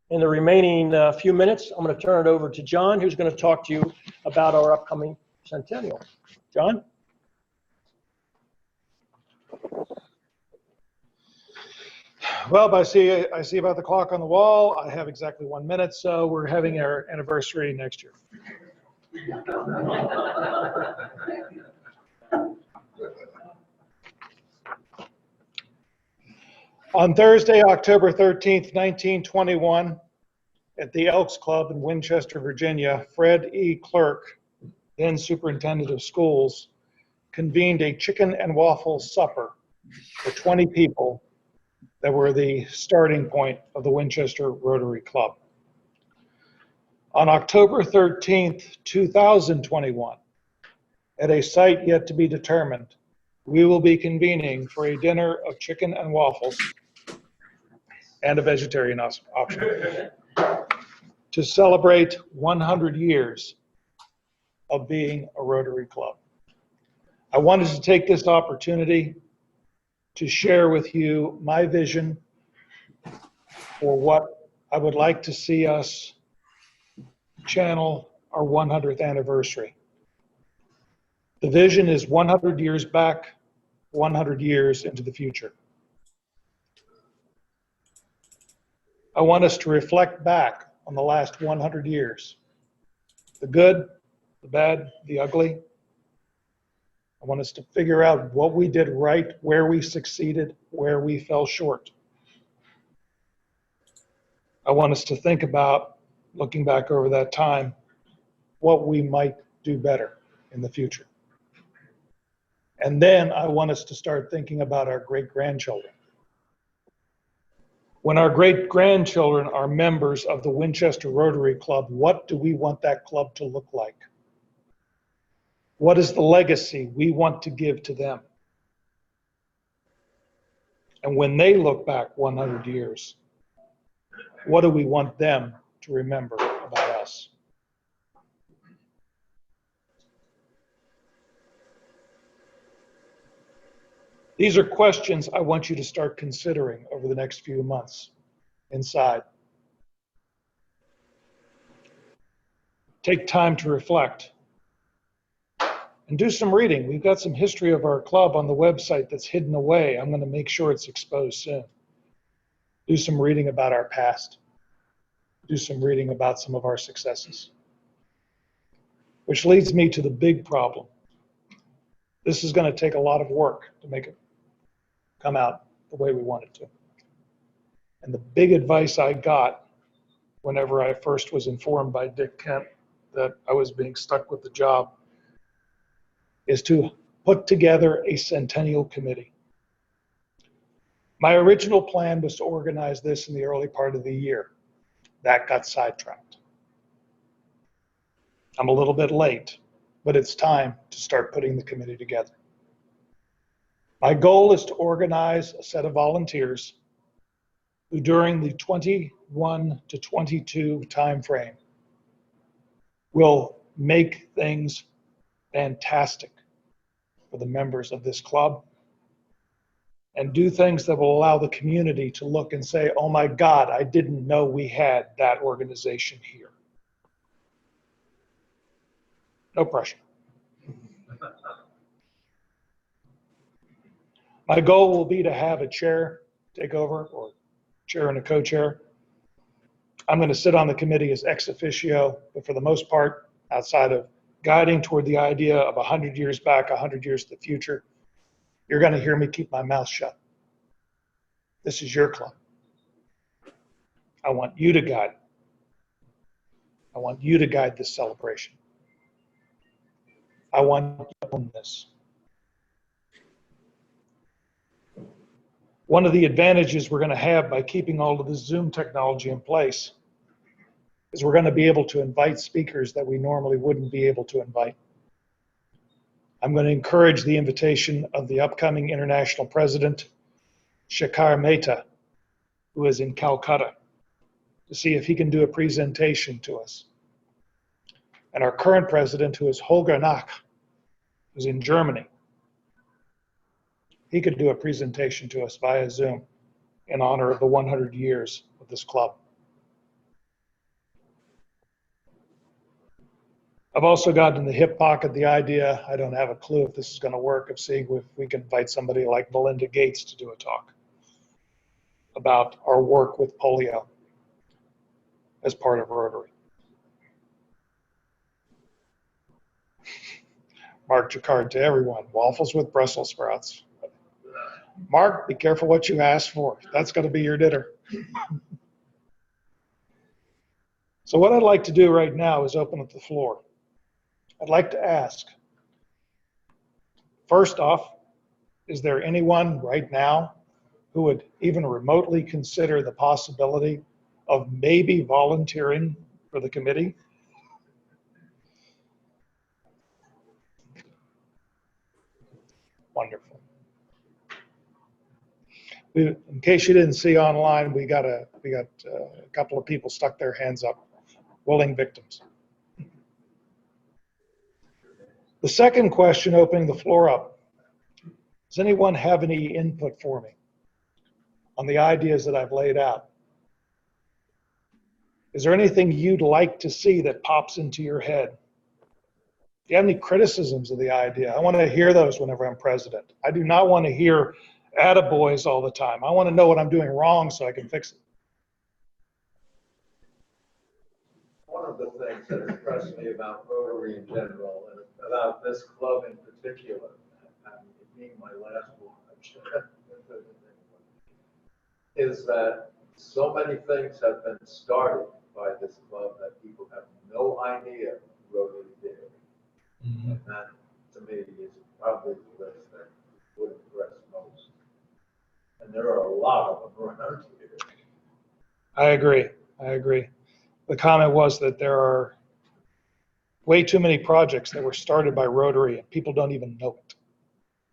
In the remaining few minutes, I'm going to turn it over to John, who's going to talk to you about our upcoming Centennial. John? Well, I see about the clock on the wall. I have exactly 1 minute, so we're having our anniversary next year. On Thursday, October 13th, 1921, at the Elks Club in Winchester, Virginia, Fred E. Clerk, then superintendent of schools, convened a chicken and waffle supper for 20 people that were the starting point of the Winchester Rotary Club. On October 13th, 2021, at a site yet to be determined, we will be convening for a dinner of chicken and waffles and a vegetarian option to celebrate 100 years of being a Rotary Club. I wanted to take this opportunity to share with you my vision for what I would like to see us channel our 100th anniversary. The vision is 100 years back, 100 years into the future. I want us to reflect back on the last 100 years, the good, the bad, the ugly. I want us to figure out what we did right, where we succeeded, where we fell short. I want us to think about, looking back over that time, what we might do better in the future. And then I want us to start thinking about our great-grandchildren. When our great-grandchildren are members of the Winchester Rotary Club, what do we want that club to look like? What is the legacy we want to give to them? And when they look back 100 years, what do we want them to remember about us? These are questions I want you to start considering over the next few months inside. Take time to reflect. And do some reading. We've got some history of our club on the website that's hidden away. I'm going to make sure it's exposed soon. Do some reading about our past. Do some reading about some of our successes. Which leads me to the big problem. This is going to take a lot of work to make it come out the way we want it to. And the big advice I got whenever I first was informed by Dick Kent that I was being stuck with the job is to put together a Centennial committee. My original plan was to organize this in the early part of the year. That got sidetracked. I'm a little bit late, but it's time to start putting the committee together. My goal is to organize a set of volunteers who during the 21 to 22 timeframe will make things fantastic for the members of this club and do things that will allow the community to look and say, oh my God, I didn't know we had that organization here. No pressure. My goal will be to have a chair take over, or chair and a co-chair. I'm going to sit on the committee as ex officio, but for the most part, outside of guiding toward the idea of 100 years back, 100 years to the future, you're going to hear me keep my mouth shut. This is your club. I want you to guide. I want you to guide this celebration. I want you to own this. One of the advantages we're going to have by keeping all of this Zoom technology in place is we're going to be able to invite speakers that we normally wouldn't be able to invite. I'm going to encourage the invitation of the upcoming international president, Shekhar Mehta, who is in Calcutta, to see if he can do a presentation to us. And our current president, who is Holger Nach, who's in Germany, he could do a presentation to us via Zoom in honor of the 100 years of this club. I've also gotten in the hip pocket the idea, I don't have a clue if this is going to work, of seeing if we can invite somebody like Melinda Gates to do a talk about our work with polio as part of Rotary. Mark Jacquard to everyone, waffles with Brussels sprouts. Mark, be careful what you ask for. That's going to be your dinner. So what I'd like to do right now is open up the floor. I'd like to ask, first off, is there anyone right now who would even remotely consider the possibility of maybe volunteering for the committee? Wonderful. In case you didn't see online, we got a couple of people stuck their hands up, willing victims. The second question, opening the floor up. Does anyone have any input for me on the ideas that I've laid out? Is there anything you'd like to see that pops into your head? Do you have any criticisms of the idea? I want to hear those whenever I'm president. I do not want to hear attaboys all the time. I want to know what I'm doing wrong so I can fix it. One of the things that impressed me about Rotary in general and about this club in particular, and it being my last one, is that so many things have been started by this club that people have no idea Rotary did. Mm-hmm. And that, to me, is probably the list that would impress most. And there are a lot of them around here. I agree. The comment was that there are way too many projects that were started by Rotary and people don't even know it.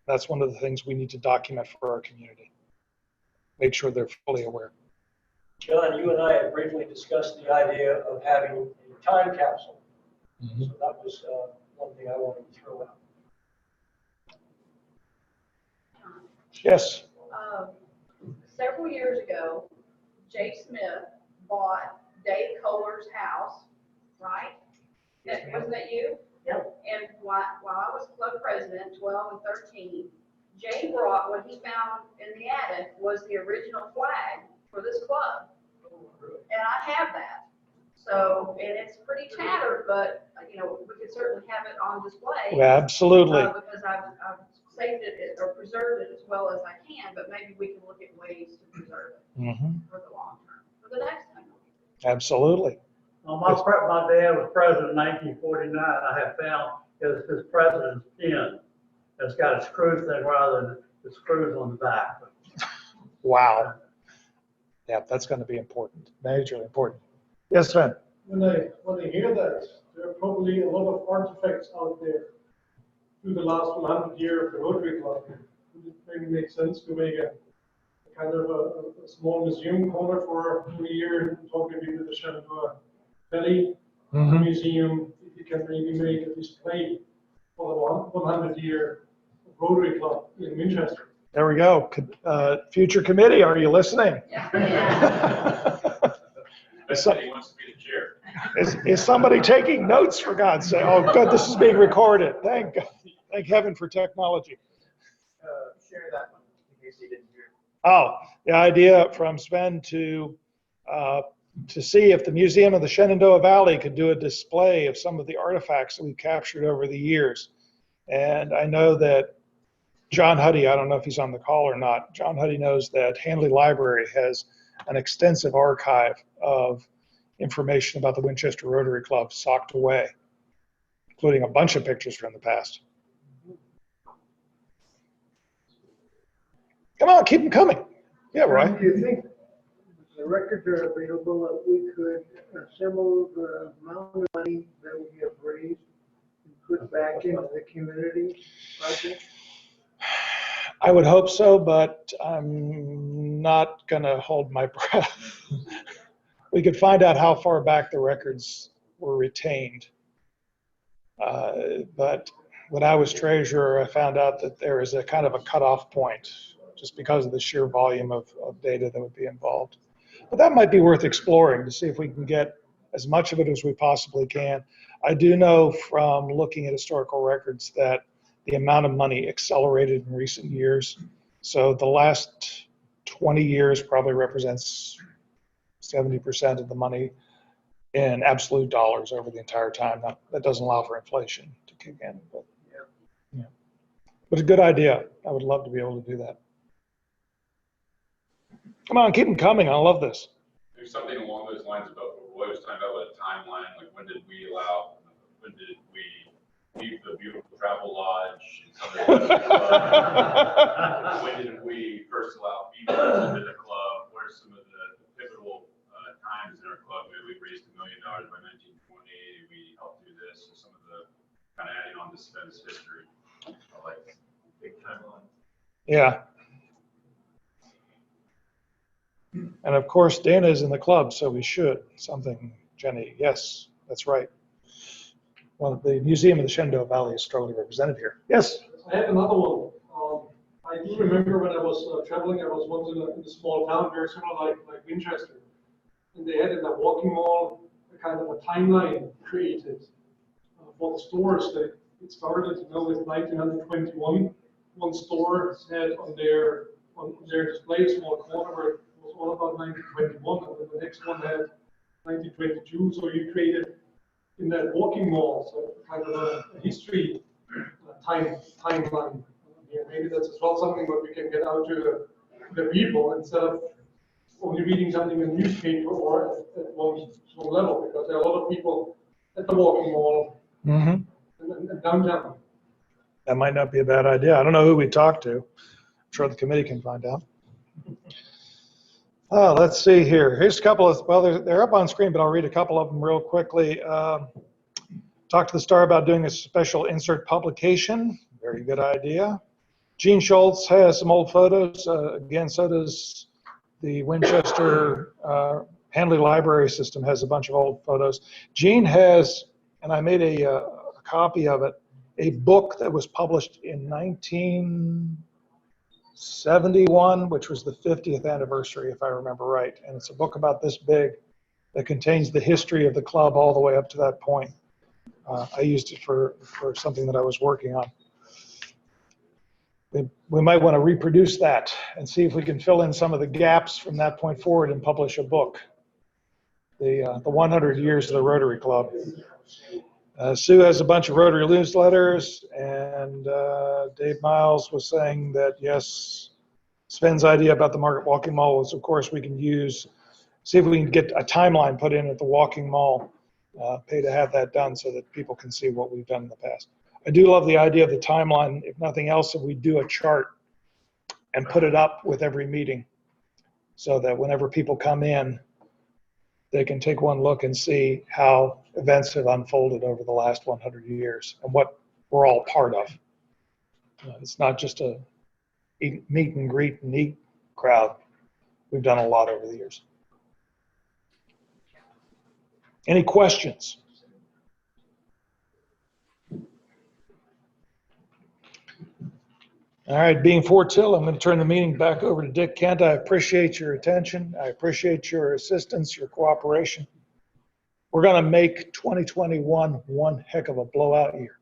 That's one of the things we need to document for our community. Make sure they're fully aware. John, you and I had briefly discussed the idea of having a time capsule. Mm-hmm. So that was one thing I wanted to throw out. Yes. Several years ago, Jay Smith bought Dave Kohler's house, right? Wasn't that you? Yep. And while I was club president, 12 and 13, Jay brought what he found in the attic was the original flag for this club. And I have that. So, and it's pretty tattered, but, you know, we could certainly have it on display. Yeah, absolutely. Because I've saved it or preserved it as well as I can, but maybe we can look at ways to preserve it for the long term, for the next time. Absolutely. Well, my dad was president in 1949. I have found his president's pin. It's got a screw thing rather than the screws on the back. Wow. Yeah, that's going to be important, majorly important. Yes, Sven? When I hear that, there are probably a lot of artifacts out there through the last 100 years of the Rotary Club. It maybe makes sense to make a kind of a small museum corner for a year, talking with the Shenandoah Valley Museum. You can maybe make a display for the 100-year Rotary Club in Winchester. There we go. Future committee, are you listening? Yeah. Somebody wants to be the chair. Is somebody taking notes, for God's sake? Oh, good, this is being recorded. Thank God. Thank heaven for technology. Share that one in case you didn't hear. Oh, the idea from Sven to see if the Museum of the Shenandoah Valley could do a display of some of the artifacts that we've captured over the years. And I know that John Huddy, I don't know if he's on the call or not, John Huddy knows that Handley Library has an extensive archive of information about the Winchester Rotary Club socked away, including a bunch of pictures from the past. Come on, keep them coming. Yeah, Roy. Do you think the records are available that we could assemble the amount of money that we have raised and put back into the community project? I would hope so, but I'm not going to hold my breath. We could find out how far back the records were retained. But when I was treasurer, I found out that there is a kind of a cutoff point just because of the sheer volume of data that would be involved. But that might be worth exploring to see if we can get as much of it as we possibly can. I do know from looking at historical records that the amount of money accelerated in recent years. So the last 20 years probably represents 70% of the money in absolute dollars over the entire time. Now, that doesn't allow for inflation to kick in, but yeah. But a good idea. I would love to be able to do that. Come on, keep them coming. I love this. There's something along those lines about what I was talking about with a timeline, like when did we leave the beautiful travel lodge? When did we first allow females into the club? What are some of the pivotal times in our club? We raised $1 million by 1920. We helped do this. So some of the kind of adding on to Sven's history, like big timeline. Yeah. And of course, Dana is in the club, so we should. Something, Jenny. Yes, that's right. Well, the Museum of the Shenandoah Valley is strongly represented here. Yes? I have another one. I do remember when I was traveling, I was once in a small town, very similar like Winchester. And they had in the walking mall a kind of a timeline created for the stores. It started, with 1921. One store had on their display a small corner where it was all about 1921, and then the next one had 1922. So you created in that walking mall, so kind of a history timeline. Maybe that's as well something that we can get out to the people instead of only reading something in the newspaper or at one level, because there are a lot of people at the walking mall and downtown. That might not be a bad idea. I don't know who we talk to. I'm sure the committee can find out. Oh, let's see here. Here's a couple of, well, they're up on screen, but I'll read a couple of them real quickly. Talk to the Star about doing a special insert publication. Very good idea. Gene Schultz has some old photos. Again, so does the Winchester Handley Library System has a bunch of old photos. Gene has, and I made a copy of it, a book that was published in 1971, which was the 50th anniversary, if I remember right. And it's a book about this big that contains the history of the club all the way up to that point. I used it for something that I was working on. We might want to reproduce that and see if we can fill in some of the gaps from that point forward and publish a book. The 100 years of the Rotary Club. Sue has a bunch of Rotary newsletters, and Dave Miles was saying that, yes, Sven's idea about the Market Walking Mall was, of course, we can see if we can get a timeline put in at the Walking Mall, pay to have that done so that people can see what we've done in the past. I do love the idea of the timeline. If nothing else, if we do a chart and put it up with every meeting so that whenever people come in, they can take one look and see how events have unfolded over the last 100 years and what we're all part of. It's not just a meet and greet and eat crowd. We've done a lot over the years. Any questions? All right, being 4 till, I'm going to turn the meeting back over to Dick Kent. I appreciate your attention. I appreciate your assistance, your cooperation. We're going to make 2021 one heck of a blowout year.